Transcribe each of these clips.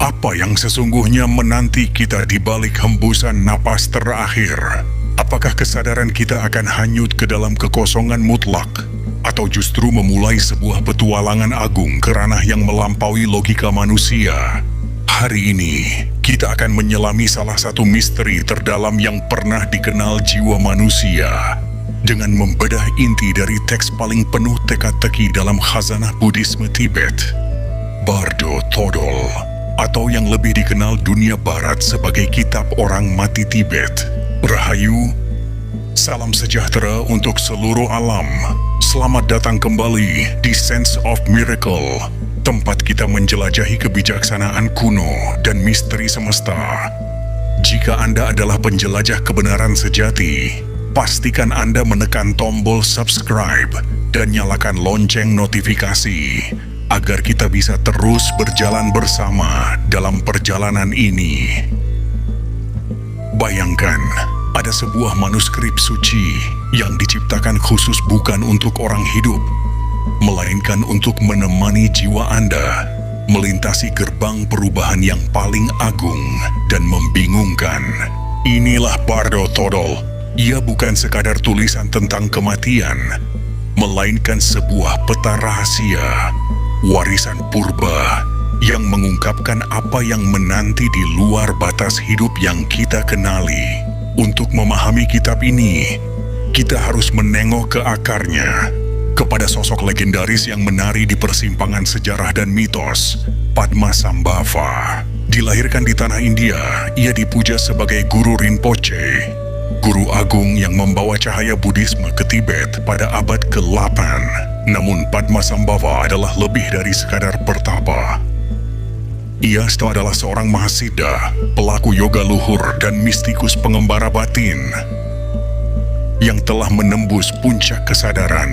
Apa yang sesungguhnya menanti kita di balik hembusan napas terakhir? Apakah kesadaran kita akan hanyut ke dalam kekosongan mutlak? Atau justru memulai sebuah petualangan agung ke ranah yang melampaui logika manusia? Hari ini, kita akan menyelami salah satu misteri terdalam yang pernah dikenal jiwa manusia. Dengan membedah inti dari teks paling penuh teka-teki dalam khazanah Buddhisme Tibet, Bardo Thodol, atau yang lebih dikenal dunia barat sebagai Kitab Orang Mati Tibet. Rahayu, salam sejahtera untuk seluruh alam. Selamat datang kembali di Sense of Miracle, tempat kita menjelajahi kebijaksanaan kuno dan misteri semesta. Jika Anda adalah penjelajah kebenaran sejati, pastikan Anda menekan tombol subscribe dan nyalakan lonceng notifikasi agar kita bisa terus berjalan bersama dalam perjalanan ini. Bayangkan, ada sebuah manuskrip suci yang diciptakan khusus bukan untuk orang hidup, melainkan untuk menemani jiwa Anda melintasi gerbang perubahan yang paling agung dan membingungkan. Inilah Bardo Thodol. Ia bukan sekadar tulisan tentang kematian, melainkan sebuah peta rahasia, warisan purba yang mengungkapkan apa yang menanti di luar batas hidup yang kita kenali. Untuk memahami kitab ini, kita harus menengok ke akarnya, kepada sosok legendaris yang menari di persimpangan sejarah dan mitos, Padmasambhava. Dilahirkan di tanah India, ia dipuja sebagai Guru Rinpoche, guru agung yang membawa cahaya Buddhisme ke Tibet pada abad ke-8. Namun Padmasambhava adalah lebih dari sekadar pertapa. Ia adalah seorang mahasiddha, pelaku yoga luhur dan mistikus pengembara batin yang telah menembus puncak kesadaran,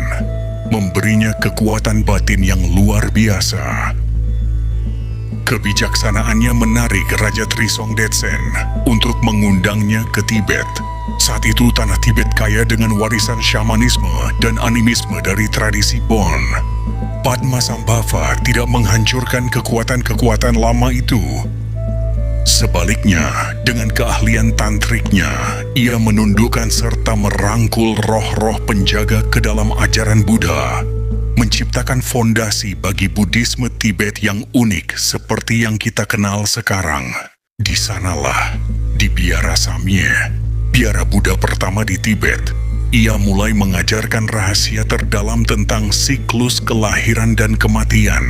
memberinya kekuatan batin yang luar biasa. Kebijaksanaannya menarik Raja Trisong Detsen untuk mengundangnya ke Tibet. Saat itu tanah Tibet kaya dengan warisan syamanisme dan animisme dari tradisi Bon. Padmasambhava tidak menghancurkan kekuatan-kekuatan lama itu. Sebaliknya, dengan keahlian tantriknya, ia menundukkan serta merangkul roh-roh penjaga ke dalam ajaran Buddha, menciptakan fondasi bagi Buddhisme Tibet yang unik seperti yang kita kenal sekarang. Di sanalah, di Biara Samye, biara Buddha pertama di Tibet, ia mulai mengajarkan rahasia terdalam tentang siklus kelahiran dan kematian.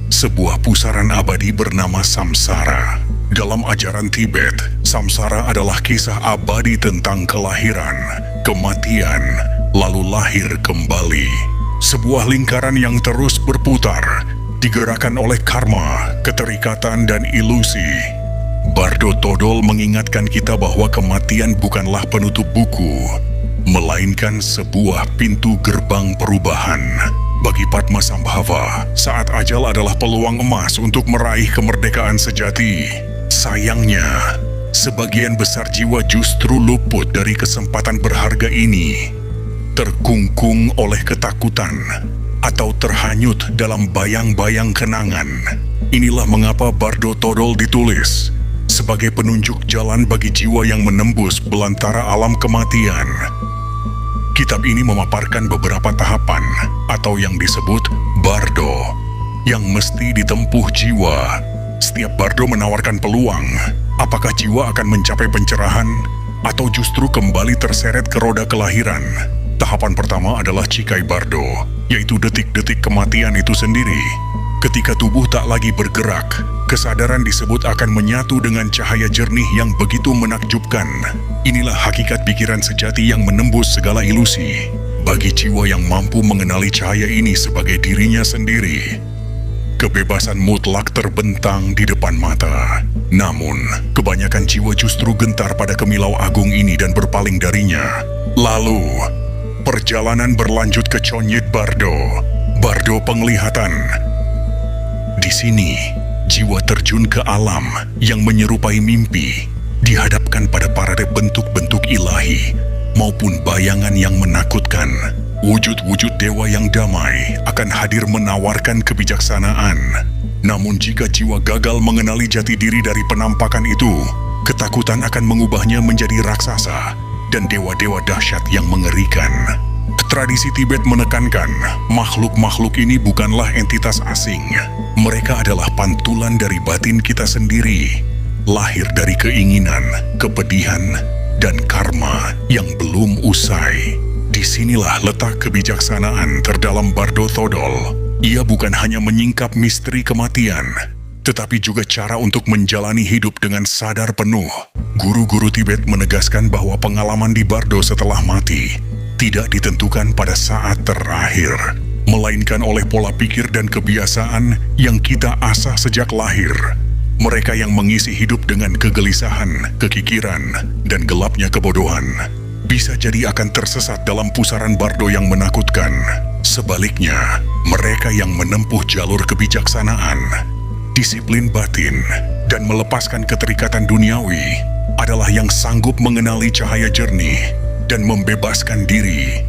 Sebuah pusaran abadi bernama samsara. Dalam ajaran Tibet, samsara adalah kisah abadi tentang kelahiran, kematian, lalu lahir kembali. Sebuah lingkaran yang terus berputar, digerakkan oleh karma, keterikatan, dan ilusi. Bardo Thodol mengingatkan kita bahwa kematian bukanlah penutup buku, melainkan sebuah pintu gerbang perubahan. Bagi Padmasambhava, saat ajal adalah peluang emas untuk meraih kemerdekaan sejati. Sayangnya, sebagian besar jiwa justru luput dari kesempatan berharga ini, terkungkung oleh ketakutan atau terhanyut dalam bayang-bayang kenangan. Inilah mengapa Bardo Thodol ditulis sebagai penunjuk jalan bagi jiwa yang menembus belantara alam kematian. Kitab ini memaparkan beberapa tahapan atau yang disebut bardo yang mesti ditempuh jiwa. Setiap bardo menawarkan peluang, apakah jiwa akan mencapai pencerahan atau justru kembali terseret ke roda kelahiran. Tahapan pertama adalah Cikai Bardo, yaitu detik-detik kematian itu sendiri. Ketika tubuh tak lagi bergerak, kesadaran disebut akan menyatu dengan cahaya jernih yang begitu menakjubkan. Inilah hakikat pikiran sejati yang menembus segala ilusi. Bagi jiwa yang mampu mengenali cahaya ini sebagai dirinya sendiri, kebebasan mutlak terbentang di depan mata. Namun, kebanyakan jiwa justru gentar pada kemilau agung ini dan berpaling darinya. Lalu, perjalanan berlanjut ke Chonyit Bardo, Bardo penglihatan. Di sini, jiwa terjun ke alam yang menyerupai mimpi, dihadapkan pada parade bentuk-bentuk ilahi maupun bayangan yang menakutkan. Wujud-wujud dewa yang damai akan hadir menawarkan kebijaksanaan. Namun jika jiwa gagal mengenali jati diri dari penampakan itu, ketakutan akan mengubahnya menjadi raksasa dan dewa-dewa dahsyat yang mengerikan. Tradisi Tibet menekankan makhluk-makhluk ini bukanlah entitas asing. Mereka adalah pantulan dari batin kita sendiri, lahir dari keinginan, kepedihan, dan karma yang belum usai. Disinilah letak kebijaksanaan terdalam Bardo Thodol. Ia bukan hanya menyingkap misteri kematian, tetapi juga cara untuk menjalani hidup dengan sadar penuh. Guru-guru Tibet menegaskan bahwa pengalaman di Bardo setelah mati tidak ditentukan pada saat terakhir, melainkan oleh pola pikir dan kebiasaan yang kita asah sejak lahir. Mereka yang mengisi hidup dengan kegelisahan, kekikiran, dan gelapnya kebodohan bisa jadi akan tersesat dalam pusaran Bardo yang menakutkan. Sebaliknya, mereka yang menempuh jalur kebijaksanaan, disiplin batin, dan melepaskan keterikatan duniawi adalah yang sanggup mengenali cahaya jernih dan membebaskan diri.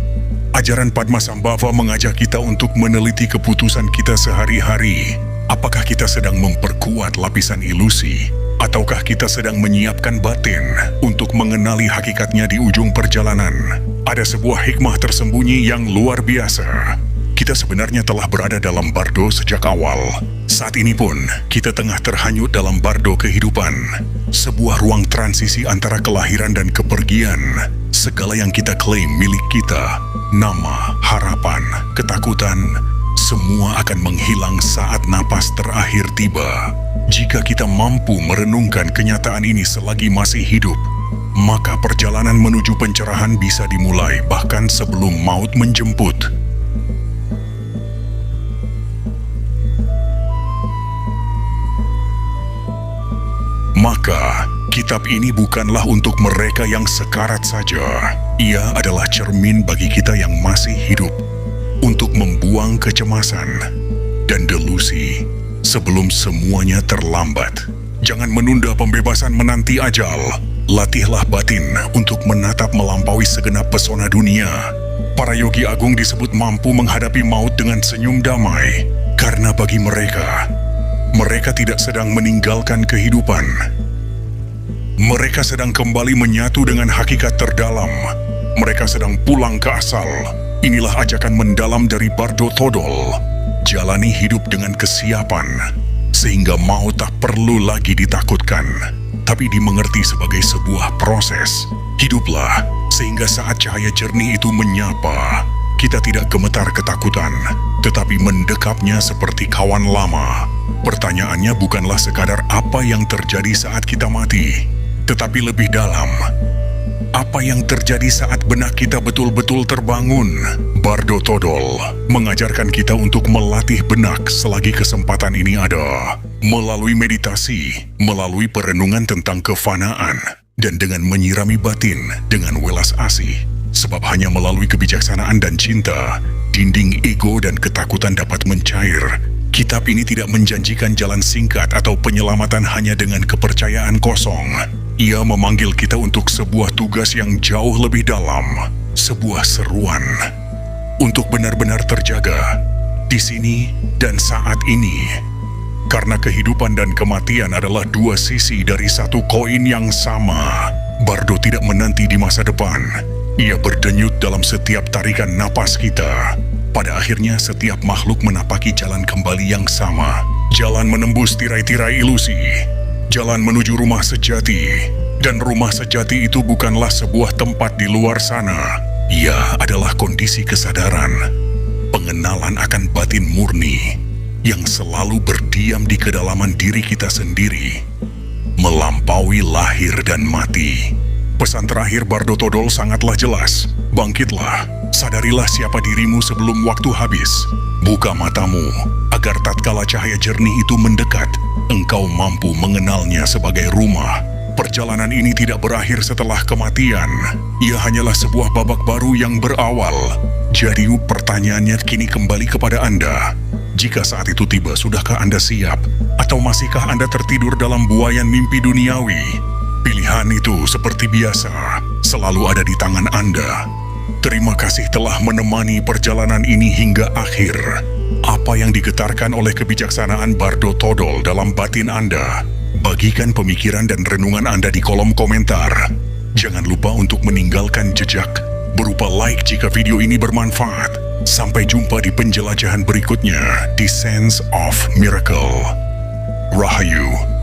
Ajaran Padmasambhava mengajak kita untuk meneliti keputusan kita sehari-hari. Apakah kita sedang memperkuat lapisan ilusi, ataukah kita sedang menyiapkan batin untuk mengenali hakikatnya di ujung perjalanan? Ada sebuah hikmah tersembunyi yang luar biasa. Kita sebenarnya telah berada dalam Bardo sejak awal. Saat ini pun, kita tengah terhanyut dalam Bardo kehidupan. Sebuah ruang transisi antara kelahiran dan kepergian. Segala yang kita klaim milik kita, nama, harapan, ketakutan, semua akan menghilang saat napas terakhir tiba. Jika kita mampu merenungkan kenyataan ini selagi masih hidup, maka perjalanan menuju pencerahan bisa dimulai bahkan sebelum maut menjemput. Maka, kitab ini bukanlah untuk mereka yang sekarat saja. Ia adalah cermin bagi kita yang masih hidup, untuk membuang kecemasan dan delusi sebelum semuanya terlambat. Jangan menunda pembebasan menanti ajal. Latihlah batin untuk menatap melampaui segenap pesona dunia. Para yogi agung disebut mampu menghadapi maut dengan senyum damai, karena bagi mereka, mereka tidak sedang meninggalkan kehidupan. Mereka sedang kembali menyatu dengan hakikat terdalam. Mereka sedang pulang ke asal. Inilah ajakan mendalam dari Bardo Thodol. Jalani hidup dengan kesiapan, sehingga maut tak perlu lagi ditakutkan, tapi dimengerti sebagai sebuah proses. Hiduplah, sehingga saat cahaya jernih itu menyapa, kita tidak gemetar ketakutan, tetapi mendekapnya seperti kawan lama. Pertanyaannya bukanlah sekadar apa yang terjadi saat kita mati, tetapi lebih dalam, apa yang terjadi saat benak kita betul-betul terbangun? Bardo Thodol mengajarkan kita untuk melatih benak selagi kesempatan ini ada. Melalui meditasi, melalui perenungan tentang kefanaan, dan dengan menyirami batin dengan welas asih. Sebab hanya melalui kebijaksanaan dan cinta, dinding ego dan ketakutan dapat mencair. Kitab ini tidak menjanjikan jalan singkat atau penyelamatan hanya dengan kepercayaan kosong. Ia memanggil kita untuk sebuah tugas yang jauh lebih dalam, sebuah seruan untuk benar-benar terjaga di sini dan saat ini. Karena kehidupan dan kematian adalah dua sisi dari satu koin yang sama. Bardo tidak menanti di masa depan. Ia berdenyut dalam setiap tarikan napas kita. Pada akhirnya setiap makhluk menapaki jalan kembali yang sama. Jalan menembus tirai-tirai ilusi. Jalan menuju rumah sejati. Dan rumah sejati itu bukanlah sebuah tempat di luar sana. Ia adalah kondisi kesadaran, pengenalan akan batin murni yang selalu berdiam di kedalaman diri kita sendiri, melampaui lahir dan mati. Pesan terakhir Bardo Thodol sangatlah jelas. Bangkitlah, sadarilah siapa dirimu sebelum waktu habis. Buka matamu, agar tatkala cahaya jernih itu mendekat, engkau mampu mengenalnya sebagai rumah. Perjalanan ini tidak berakhir setelah kematian. Ia hanyalah sebuah babak baru yang berawal. Jadi pertanyaannya kini kembali kepada Anda. Jika saat itu tiba, sudahkah Anda siap? Atau masihkah Anda tertidur dalam buayan mimpi duniawi? Pilihan itu seperti biasa, selalu ada di tangan Anda. Terima kasih telah menemani perjalanan ini hingga akhir. Apa yang digetarkan oleh kebijaksanaan Bardo Todol dalam batin Anda? Bagikan pemikiran dan renungan Anda di kolom komentar. Jangan lupa untuk meninggalkan jejak berupa like jika video ini bermanfaat. Sampai jumpa di penjelajahan berikutnya di Sense of Miracle. Rahayu.